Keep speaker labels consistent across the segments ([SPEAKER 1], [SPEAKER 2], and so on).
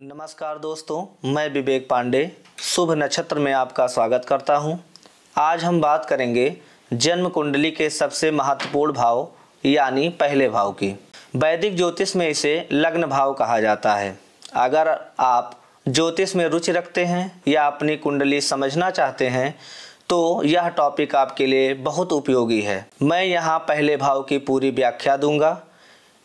[SPEAKER 1] नमस्कार दोस्तों, मैं विवेक पांडे शुभ नक्षत्र में आपका स्वागत करता हूं। आज हम बात करेंगे जन्म कुंडली के सबसे महत्वपूर्ण भाव यानी पहले भाव की। वैदिक ज्योतिष में इसे लग्न भाव कहा जाता है। अगर आप ज्योतिष में रुचि रखते हैं या अपनी कुंडली समझना चाहते हैं तो यह टॉपिक आपके लिए बहुत उपयोगी है। मैं यहाँ पहले भाव की पूरी व्याख्या दूंगा।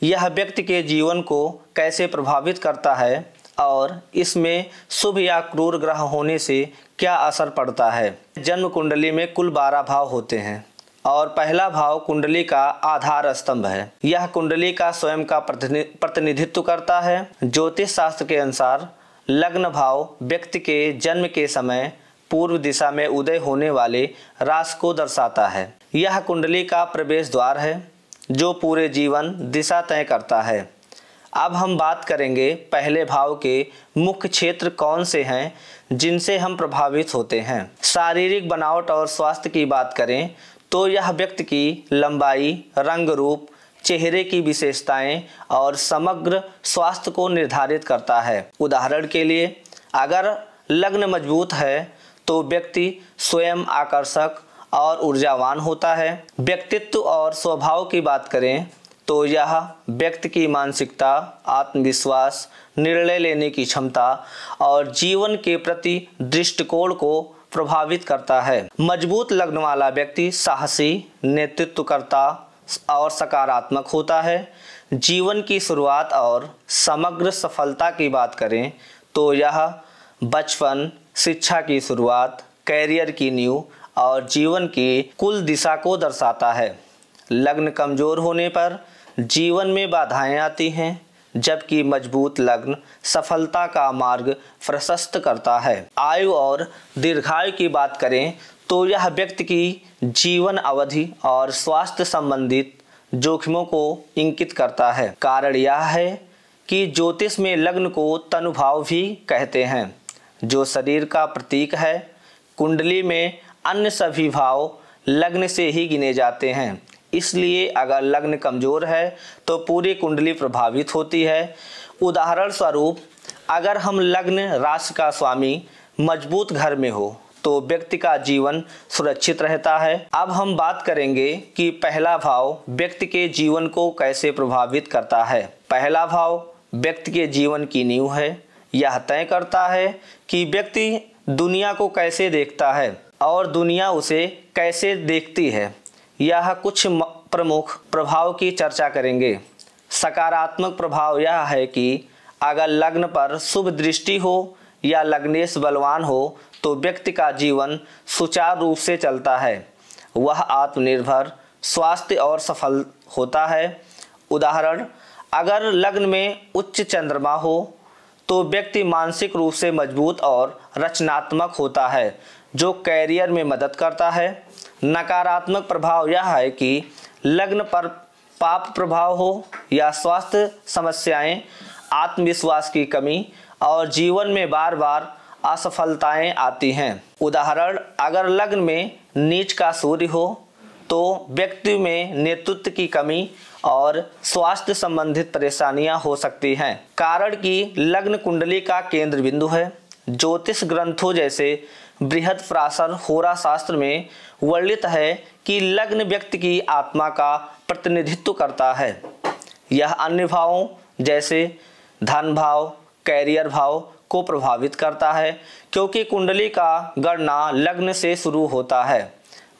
[SPEAKER 1] यह व्यक्ति के जीवन को कैसे प्रभावित करता है और इसमें शुभ या क्रूर ग्रह होने से क्या असर पड़ता है। जन्म कुंडली में कुल 12 भाव होते हैं और पहला भाव कुंडली का आधार स्तंभ है। यह कुंडली का स्वयं का प्रतिनिधित्व करता है। ज्योतिष शास्त्र के अनुसार लग्न भाव व्यक्ति के जन्म के समय पूर्व दिशा में उदय होने वाले राशि को दर्शाता है। यह कुंडली का प्रवेश द्वार है जो पूरे जीवन दिशा तय करता है। अब हम बात करेंगे पहले भाव के मुख्य क्षेत्र कौन से हैं जिनसे हम प्रभावित होते हैं। शारीरिक बनावट और स्वास्थ्य की बात करें तो यह व्यक्ति की लंबाई, रंग रूप, चेहरे की विशेषताएं और समग्र स्वास्थ्य को निर्धारित करता है। उदाहरण के लिए अगर लग्न मजबूत है तो व्यक्ति स्वयं आकर्षक और ऊर्जावान होता है। व्यक्तित्व और स्वभाव की बात करें तो यह व्यक्ति की मानसिकता, आत्मविश्वास, निर्णय लेने की क्षमता और जीवन के प्रति दृष्टिकोण को प्रभावित करता है। मजबूत लग्न वाला व्यक्ति साहसी, नेतृत्वकर्ता और सकारात्मक होता है। जीवन की शुरुआत और समग्र सफलता की बात करें तो यह बचपन, शिक्षा की शुरुआत, कैरियर की नींव और जीवन की कुल दिशा को दर्शाता है। लग्न कमजोर होने पर जीवन में बाधाएं आती हैं, जबकि मजबूत लग्न सफलता का मार्ग प्रशस्त करता है। आयु और दीर्घायु की बात करें तो यह व्यक्ति की जीवन अवधि और स्वास्थ्य संबंधित जोखिमों को इंगित करता है। कारण यह है कि ज्योतिष में लग्न को तनुभाव भी कहते हैं, जो शरीर का प्रतीक है। कुंडली में अन्य सभी भाव लग्न से ही गिने जाते हैं, इसलिए अगर लग्न कमजोर है तो पूरी कुंडली प्रभावित होती है। उदाहरण स्वरूप अगर हम लग्न राशि का स्वामी मजबूत घर में हो तो व्यक्ति का जीवन सुरक्षित रहता है। अब हम बात करेंगे कि पहला भाव व्यक्ति के जीवन को कैसे प्रभावित करता है। पहला भाव व्यक्ति के जीवन की नींव है। यह तय करता है कि व्यक्ति दुनिया को कैसे देखता है और दुनिया उसे कैसे देखती है। यह कुछ प्रमुख प्रभाव की चर्चा करेंगे। सकारात्मक प्रभाव यह है कि अगर लग्न पर शुभ दृष्टि हो या लग्नेश बलवान हो तो व्यक्ति का जीवन सुचारू रूप से चलता है। वह आत्मनिर्भर, स्वास्थ्य और सफल होता है। उदाहरण अगर लग्न में उच्च चंद्रमा हो तो व्यक्ति मानसिक रूप से मजबूत और रचनात्मक होता है, जो कैरियर में मदद करता है। नकारात्मक प्रभाव यह है कि लग्न पर पाप प्रभाव हो या स्वास्थ्य समस्याएं, आत्मविश्वास की कमी और जीवन में बार बार असफलताएं आती हैं। उदाहरण अगर लग्न में नीच का सूर्य हो तो व्यक्ति में नेतृत्व की कमी और स्वास्थ्य संबंधित परेशानियां हो सकती हैं। कारण कि लग्न कुंडली का केंद्र बिंदु है। ज्योतिष ग्रंथों जैसे बृहत्पराशर होरा शास्त्र में वर्णित है कि लग्न व्यक्ति की आत्मा का प्रतिनिधित्व करता है। यह अन्य भावों जैसे धन भाव, कैरियर भाव को प्रभावित करता है, क्योंकि कुंडली का गणना लग्न से शुरू होता है।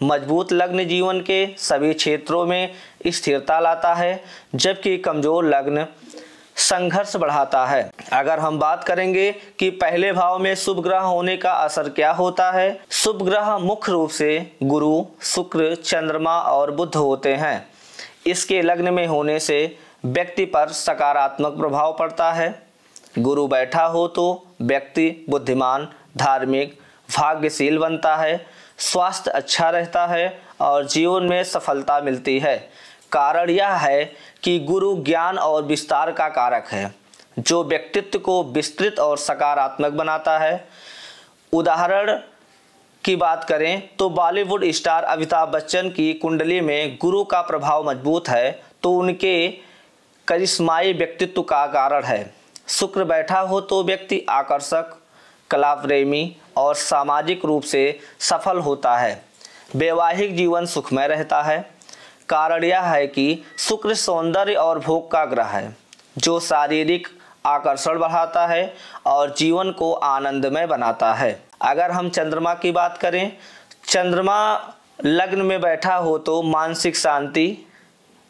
[SPEAKER 1] मजबूत लग्न जीवन के सभी क्षेत्रों में स्थिरता लाता है, जबकि कमजोर लग्न संघर्ष बढ़ाता है। अगर हम बात करेंगे कि पहले भाव में शुभ ग्रह होने का असर क्या होता है। शुभ ग्रह मुख्य रूप से गुरु, शुक्र, चंद्रमा और बुध होते हैं। इसके लग्न में होने से व्यक्ति पर सकारात्मक प्रभाव पड़ता है। गुरु बैठा हो तो व्यक्ति बुद्धिमान, धार्मिक, भाग्यशील बनता है। स्वास्थ्य अच्छा रहता है और जीवन में सफलता मिलती है। कारण यह है कि गुरु ज्ञान और विस्तार का कारक है, जो व्यक्तित्व को विस्तृत और सकारात्मक बनाता है। उदाहरण की बात करें तो बॉलीवुड स्टार अमिताभ बच्चन की कुंडली में गुरु का प्रभाव मजबूत है तो उनके करिश्माई व्यक्तित्व का कारण है। शुक्र बैठा हो तो व्यक्ति आकर्षक, कला प्रेमी और सामाजिक रूप से सफल होता है। वैवाहिक जीवन सुखमय रहता है। कारण यह है कि शुक्र सौंदर्य और भोग का ग्रह है, जो शारीरिक आकर्षण बढ़ाता है और जीवन को आनंदमय बनाता है। अगर हम चंद्रमा की बात करें, चंद्रमा लग्न में बैठा हो तो मानसिक शांति,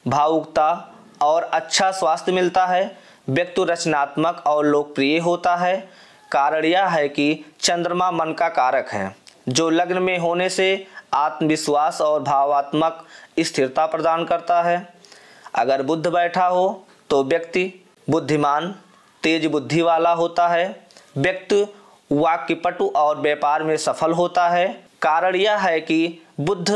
[SPEAKER 1] भावुकता और अच्छा स्वास्थ्य मिलता है। व्यक्ति रचनात्मक और लोकप्रिय होता है। कारण यह है कि चंद्रमा मन का कारक है, जो लग्न में होने से आत्मविश्वास और भावात्मक स्थिरता प्रदान करता है। अगर बुध बैठा हो तो व्यक्ति बुद्धिमान, तेज बुद्धि वाला होता है। व्यक्ति वाक्पटु और व्यापार में सफल होता है। कारण यह है कि बुध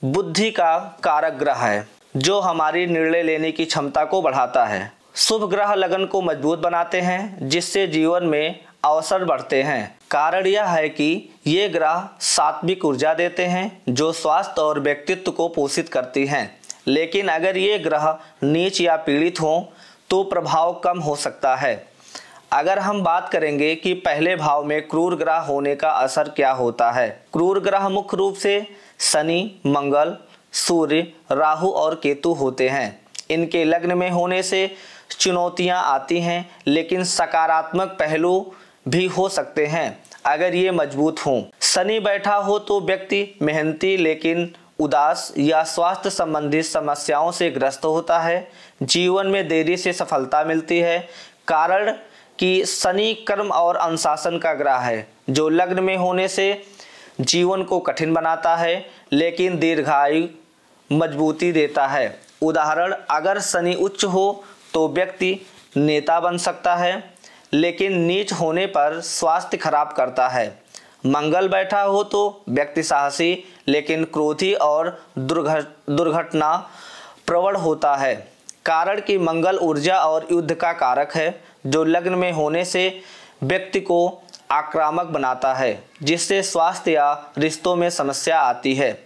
[SPEAKER 1] बुद्धि का कारक ग्रह है, जो हमारी निर्णय लेने की क्षमता को बढ़ाता है। शुभ ग्रह लगन को मजबूत बनाते हैं, जिससे जीवन में अवसर बढ़ते हैं। कारण यह है कि ये ग्रह सात्विक ऊर्जा देते हैं, जो स्वास्थ्य और व्यक्तित्व को पोषित करती हैं। लेकिन अगर ये ग्रह नीच या पीड़ित हों तो प्रभाव कम हो सकता है। अगर हम बात करेंगे कि पहले भाव में क्रूर ग्रह होने का असर क्या होता है। क्रूर ग्रह मुख्य रूप से शनि, मंगल, सूर्य, राहु और केतु होते हैं। इनके लग्न में होने से चुनौतियां आती हैं, लेकिन सकारात्मक पहलू भी हो सकते हैं अगर ये मजबूत हों। शनि बैठा हो तो व्यक्ति मेहनती लेकिन उदास या स्वास्थ्य संबंधी समस्याओं से ग्रस्त होता है। जीवन में देरी से सफलता मिलती है। कारण कि शनि कर्म और अनुशासन का ग्रह है, जो लग्न में होने से जीवन को कठिन बनाता है, लेकिन दीर्घायु मजबूती देता है। उदाहरण, अगर शनि उच्च हो तो व्यक्ति नेता बन सकता है, लेकिन नीच होने पर स्वास्थ्य खराब करता है। मंगल बैठा हो तो व्यक्ति साहसी लेकिन क्रोधी और दुर्घटना प्रवण होता है। कारण कि मंगल ऊर्जा और युद्ध का कारक है, जो लग्न में होने से व्यक्ति को आक्रामक बनाता है, जिससे स्वास्थ्य या रिश्तों में समस्या आती है।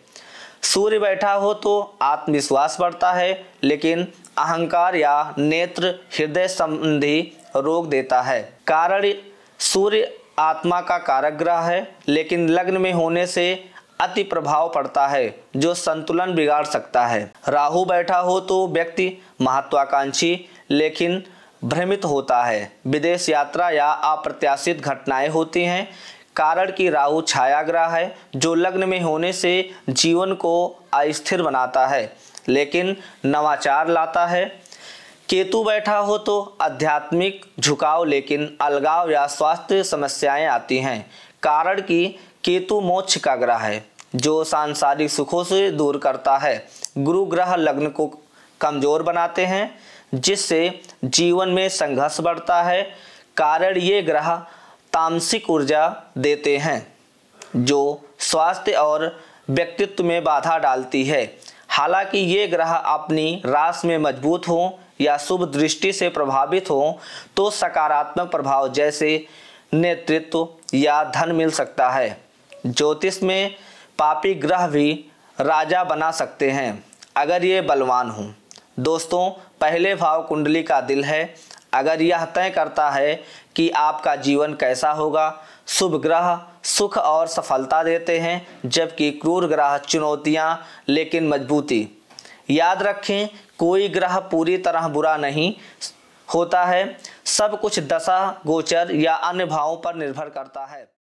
[SPEAKER 1] सूर्य बैठा हो तो आत्मविश्वास बढ़ता है, लेकिन अहंकार या नेत्र हृदय संबंधी रोग देता है। कारण सूर्य आत्मा का कारक ग्रह है, लेकिन लग्न में होने से अति प्रभाव पड़ता है, जो संतुलन बिगाड़ सकता है। राहु बैठा हो तो व्यक्ति महत्वाकांक्षी लेकिन भ्रमित होता है। विदेश यात्रा या अप्रत्याशित घटनाएं होती हैं। कारण कि राहु छाया ग्रह है, जो लग्न में होने से जीवन को अस्थिर बनाता है, लेकिन नवाचार लाता है। केतु बैठा हो तो आध्यात्मिक झुकाव लेकिन अलगाव या स्वास्थ्य समस्याएं आती हैं। कारण कि केतु मोक्ष का ग्रह है, जो सांसारिक सुखों से दूर करता है। गुरु ग्रह लग्न को कमजोर बनाते हैं, जिससे जीवन में संघर्ष बढ़ता है। कारण ये ग्रह तामसिक ऊर्जा देते हैं, जो स्वास्थ्य और व्यक्तित्व में बाधा डालती है। हालांकि ये ग्रह अपनी राशि में मजबूत हों या शुभ दृष्टि से प्रभावित हों तो सकारात्मक प्रभाव जैसे नेतृत्व या धन मिल सकता है। ज्योतिष में पापी ग्रह भी राजा बना सकते हैं अगर ये बलवान हों। दोस्तों, पहले भाव कुंडली का दिल है। अगर यह तय करता है कि आपका जीवन कैसा होगा। शुभ ग्रह सुख और सफलता देते हैं, जबकि क्रूर ग्रह चुनौतियां लेकिन मजबूती। याद रखें, कोई ग्रह पूरी तरह बुरा नहीं होता है। सब कुछ दशा, गोचर या अन्य भावों पर निर्भर करता है।